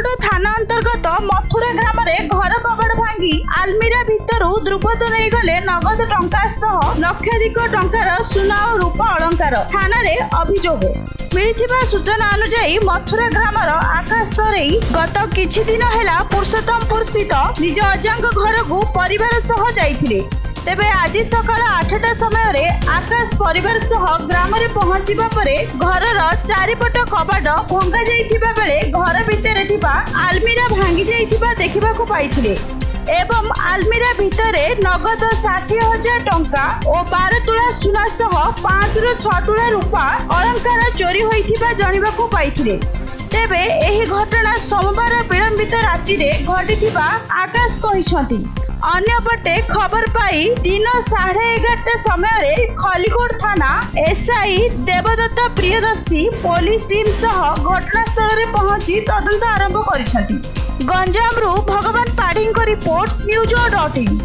खलिकोट थाना अंतर्गत मथुरा ग्राम में घर कबाड़ भांगी आलमीरा भितर द्रुपद नहीं गले नगद टंका सह लक्षाधिक टंकार सुना और रूपा अलंकार थाना रे अभियोग मिलिथिबा सूचना अनुसार मथुरा ग्रामर आकाश तरे गत किछि दिन हेला पुरुषोत्तमपुर स्थित निज अजांग घर को परिवार सह जाइथिले। तेबे आज सकाल 8टा समय रे आकाश परिवार सह ग्राम में पहुंचीबा परे घरर चारिपट कबाड़ भंगा जाइथिबा बेले घर भितर थिबा आलमीरा भांगी जाइथिबा देखिबाकू पाइथिले एवं आलमीरा भितरे नगद 60,000 टंका और 12 तुला सुना सह 5 ରୁ 6 तुला रूपा अलंकार चोरी होइथिबा जानिबाकू पाइथिले। तेबे एही घटना सोमवार विलंबित राति रे घटिथिबा आकाश कहिसंती। अन्यपटे खबर पाई दिन 11:30 समय खलिकोट थाना एसआई देवदत्त प्रियदर्शी पुलिस टीम सह घटनास्थल में पहुंची तदंत आरंभ करिसंती। गंजाम रु भगवान पाढ़ी रिपोर्ट न्यूज.in।